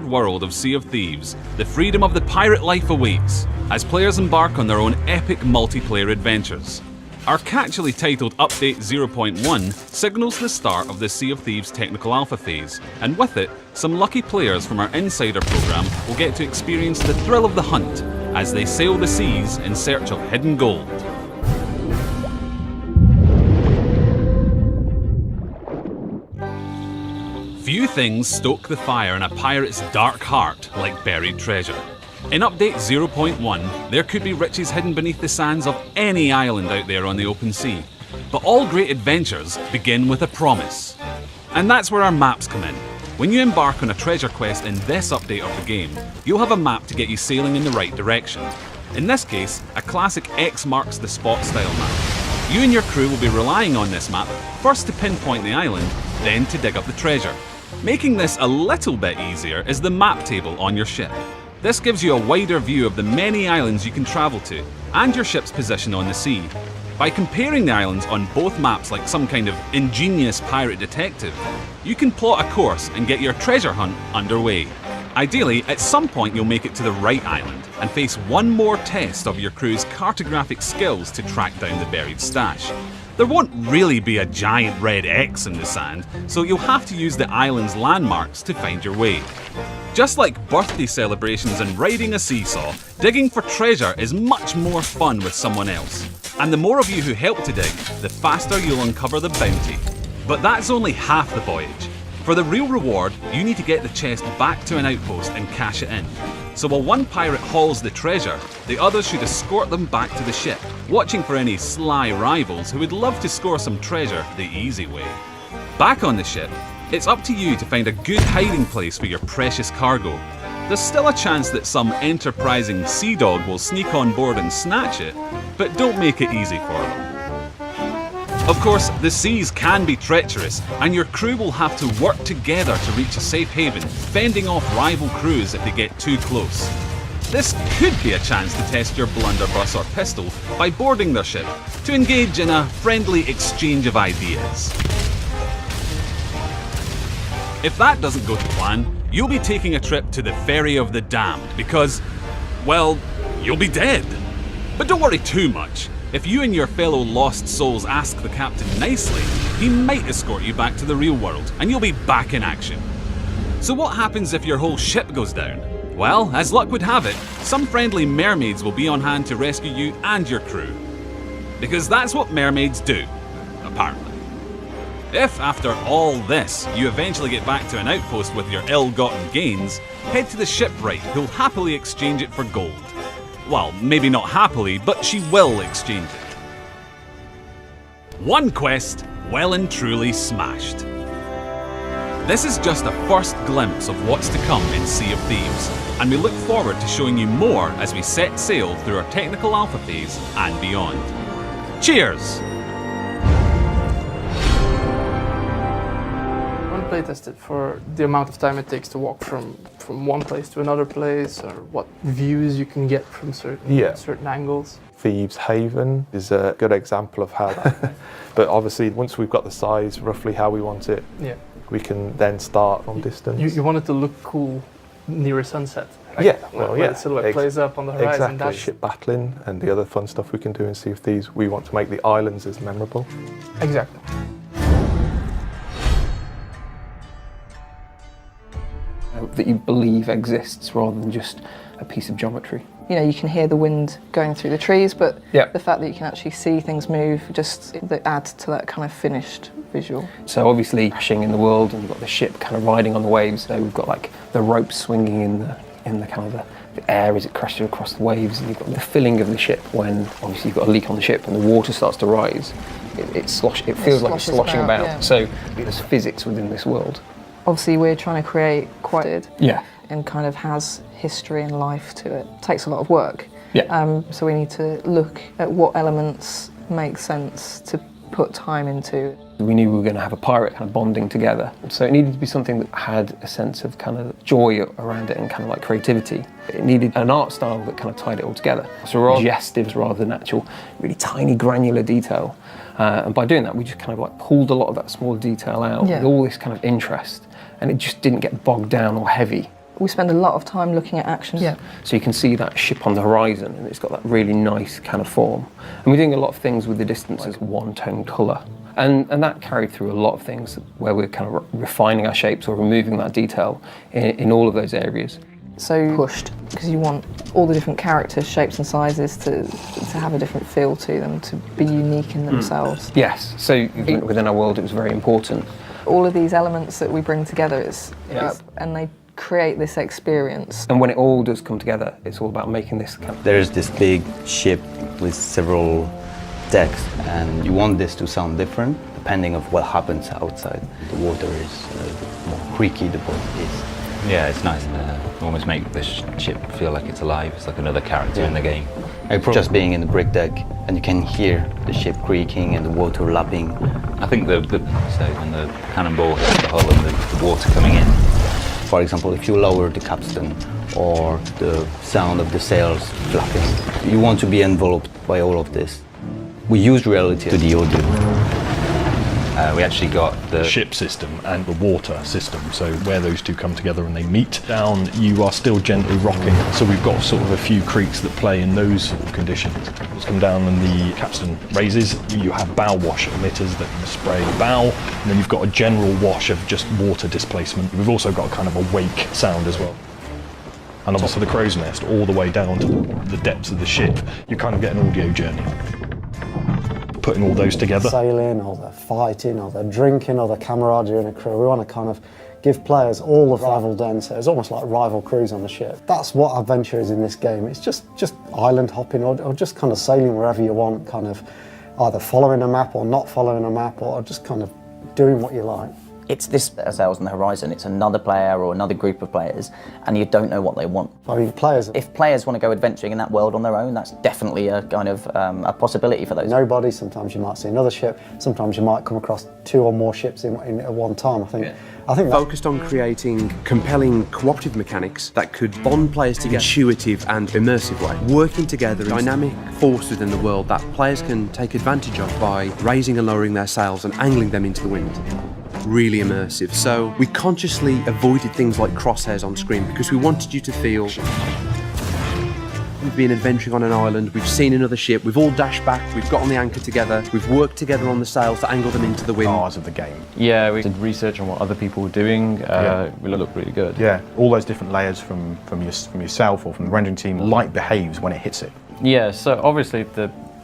World of Sea of Thieves, the freedom of the pirate life awaits as players embark on their own epic multiplayer adventures. Our catchily titled Update 0.1 signals the start of the Sea of Thieves technical alpha phase, and with it, some lucky players from our Insider program will get to experience the thrill of the hunt as they sail the seas in search of hidden gold. Few things stoke the fire in a pirate's dark heart like buried treasure. In Update 0.1, there could be riches hidden beneath the sands of any island out there on the open sea. But all great adventures begin with a promise. And that's where our maps come in. When you embark on a treasure quest in this update of the game, you'll have a map to get you sailing in the right direction. In this case, a classic X marks the spot style map. You and your crew will be relying on this map, first to pinpoint the island, then to dig up the treasure. Making this a little bit easier is the map table on your ship. This gives you a wider view of the many islands you can travel to, and your ship's position on the sea. By comparing the islands on both maps like some kind of ingenious pirate detective, you can plot a course and get your treasure hunt underway. Ideally, at some point you'll make it to the right island, and face one more test of your crew's cartographic skills to track down the buried stash. There won't really be a giant red X in the sand, so you'll have to use the island's landmarks to find your way. Just like birthday celebrations and riding a seesaw, digging for treasure is much more fun with someone else. And the more of you who help to dig, the faster you'll uncover the bounty. But that's only half the voyage. For the real reward, you need to get the chest back to an outpost and cash it in. So while one pirate hauls the treasure, the others should escort them back to the ship, watching for any sly rivals who would love to score some treasure the easy way. Back on the ship, it's up to you to find a good hiding place for your precious cargo. There's still a chance that some enterprising sea dog will sneak on board and snatch it, but don't make it easy for them. Of course, the seas can be treacherous, and your crew will have to work together to reach a safe haven, fending off rival crews if they get too close. This could be a chance to test your blunderbuss or pistol by boarding their ship, to engage in a friendly exchange of ideas. If that doesn't go to plan, you'll be taking a trip to the Ferry of the Damned because, well, you'll be dead. But don't worry too much. If you and your fellow lost souls ask the captain nicely, he might escort you back to the real world, and you'll be back in action. So what happens if your whole ship goes down? Well, as luck would have it, some friendly mermaids will be on hand to rescue you and your crew. Because that's what mermaids do, apparently. If, after all this, you eventually get back to an outpost with your ill-gotten gains, head to the shipwright who'll happily exchange it for gold. Well, maybe not happily, but she will exchange it. One quest well and truly smashed. This is just a first glimpse of what's to come in Sea of Thieves, and we look forward to showing you more as we set sail through our technical alpha phase and beyond. Cheers! Playtest it for the amount of time it takes to walk from one place to another place, or what views you can get from certain angles. Thieves Haven is a good example of how that. But obviously, once we've got the size, roughly how we want it, we can then start from distance. You want it to look cool near a sunset. Right? Yeah, well, the silhouette plays up on the horizon. Exactly. Ship battling and the other fun stuff we can do in Sea of Thieves. We want to make the islands as memorable. Exactly. That you believe exists rather than just a piece of geometry. You know, you can hear the wind going through the trees, but Yeah. the fact that you can actually see things move just adds to that kind of finished visual. So obviously crashing in the world, and you've got the ship kind of riding on the waves. So we've got like the ropes swinging in the kind of the air as it crashes across the waves, and you've got the filling of the ship when obviously you've got a leak on the ship and the water starts to rise. It feels like it's sloshing about. Yeah. So there's physics within this world. Obviously, we're trying to create quite and kind of has history and life to it. It takes a lot of work. Yeah. So we need to look at what elements make sense to put time into. We knew we were going to have a pirate kind of bonding together. So it needed to be something that had a sense of kind of joy around it and kind of like creativity. It needed an art style that kind of tied it all together. So we're all gestives rather than actual really tiny granular detail. And by doing that, we just kind of like pulled a lot of that small detail out with all this kind of interest. And it just didn't get bogged down or heavy. We spend a lot of time looking at actions. Yeah. So you can see that ship on the horizon, and it's got that really nice kind of form. And we're doing a lot of things with the distance as one-tone colour. And that carried through a lot of things where we're kind of refining our shapes or removing that detail in all of those areas. So pushed, because you want all the different characters, shapes and sizes to have a different feel to them, to be unique in themselves. Yes, so within our world it was very important. All of these elements that we bring together and they create this experience. And when it all does come together, it's all about making this kind of... There's this big ship with several decks, and you want this to sound different depending on what happens outside. The water is more creaky, the boat is. Yeah, it's nice to almost make this ship feel like it's alive. It's like another character in the game. Just being in the brick deck, and you can hear the ship creaking and the water lapping. I think so when the cannonball hits the hull and the water coming in. For example, if you lower the capstan or the sound of the sails flapping, you want to be enveloped by all of this. We use reality to the audio. We actually got the ship system and the water system, so where those two come together and they meet. Down, you are still gently rocking, so we've got sort of a few creaks that play in those sort of conditions. Let's come down and the capstan raises, you have bow wash emitters that can spray the bow, and then you've got a general wash of just water displacement. We've also got kind of a wake sound as well. And also the crow's nest, all the way down to the depths of the ship, you kind of get an audio journey. Putting all those together. Sailing, or the fighting, or the drinking, or the camaraderie in a crew. We want to kind of give players all of rival density. It's almost like rival crews on the ship. That's what adventure is in this game. It's just island hopping or just kind of sailing wherever you want, kind of either following a map or not following a map, or just kind of doing what you like. It's this sails on the horizon, it's another player or another group of players, and you don't know what they want. I mean, if players want to go adventuring in that world on their own, that's definitely a kind of a possibility for those. Nobody, sometimes you might see another ship, sometimes you might come across 2 or more ships in at one time. I think focused on creating compelling cooperative mechanics that could bond players together in an intuitive and immersive way, working together in a dynamic force within the world that players can take advantage of by raising and lowering their sails and angling them into the wind. Really immersive. So we consciously avoided things like crosshairs on screen because we wanted you to feel we've been adventuring on an island, we've seen another ship, we've all dashed back, we've got on the anchor together, we've worked together on the sails to angle them into the wind. Stars of the game. Yeah, we did research on what other people were doing. It looked really good. Yeah, all those different layers from yourself or from the rendering team, light behaves when it hits it. Yeah, so obviously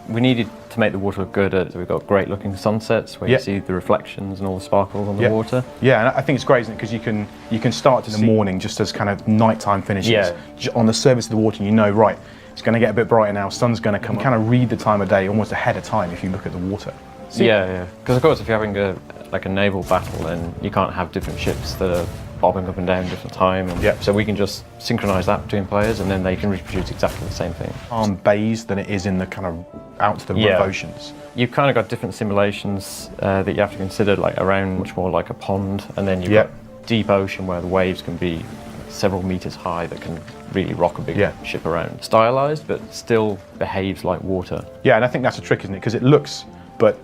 we needed to make the water look good. So we've got great looking sunsets where you see the reflections and all the sparkles on the water. Yeah, and I think it's great, isn't it? Because you can start in the morning just as kind of nighttime finishes. Yeah. On the surface of the water, you know, right, it's going to get a bit brighter now, sun's going to come. You kind of read the time of day almost ahead of time if you look at the water. Yeah. Because of course, if you're having a naval battle, then you can't have different ships that are bobbing up and down different time. And so we can just synchronise that between players, and then they can reproduce exactly the same thing. On bays than it is in the kind of out to the rough oceans. You've kind of got different simulations that you have to consider, like around much more like a pond, and then you've got deep ocean where the waves can be several meters high that can really rock a big ship around. Stylized, but still behaves like water. Yeah, and I think that's a trick, isn't it? Because it looks, but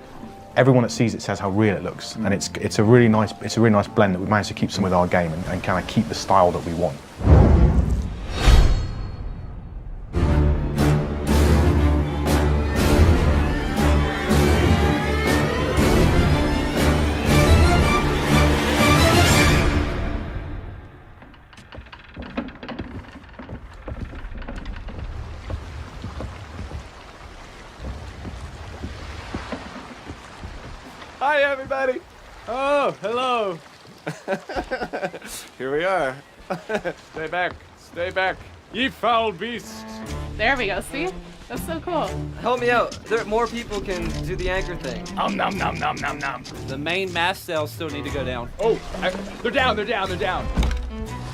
everyone that sees it says how real it looks, and it's a really nice blend that we've managed to keep some with our game and kind of keep the style that we want. Hi, everybody. Oh, hello. Here we are. Stay back. Stay back. Ye foul beasts. There we go. See? That's so cool. Help me out. More people can do the anchor thing. Nom nom nom nom nom. The main mast sails still need to go down. Oh, they're down. They're down. They're down.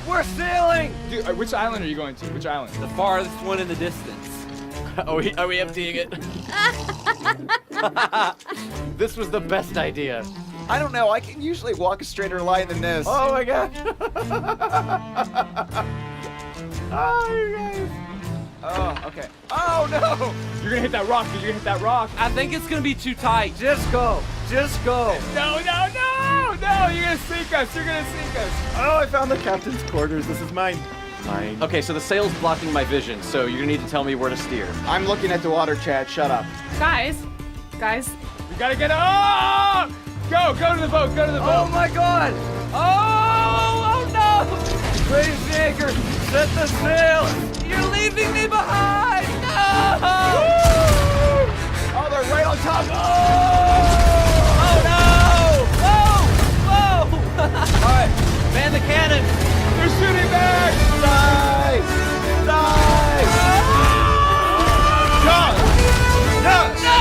We're sailing. Dude, which island are you going to? Which island? The farthest one in the distance. Are we emptying it? This was the best idea. I don't know. I can usually walk a straighter line than this. Oh my god. Oh, you guys. Oh, okay. Oh no! You're gonna hit that rock. You're gonna hit that rock. I think it's gonna be too tight. Just go. Just go. No, no, no, no! no! You're gonna sink us! You're gonna sink us! Oh, I found the captain's quarters. This is mine. Mine. Okay, so the sail's blocking my vision, so you're gonna need to tell me where to steer. I'm looking at the water, Chad. Shut up. Guys, We gotta get up! Go to the boat, go to the boat! Oh my god! Oh no! Raise the anchor! Set the sail! You're leaving me behind! No! Woo! Oh, they're right on top! Oh no! Whoa! Whoa! Alright, man the cannon! They're shooting back! Dive! Dive! John! Yes! No!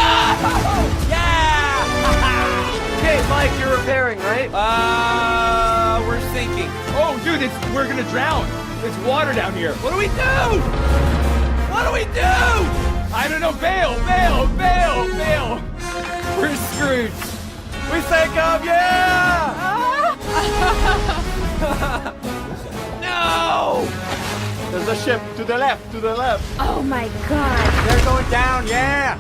Yeah! Okay, Mike, you're repairing, right? We're sinking. Oh, dude, we're gonna drown. There's water down here. What do we do? What do we do? I don't know. Bail! Bail! Bail! Bail! We're screwed. We sank up, yeah! No! There's a ship to the left, to the left. Oh my god. They're going down, yeah!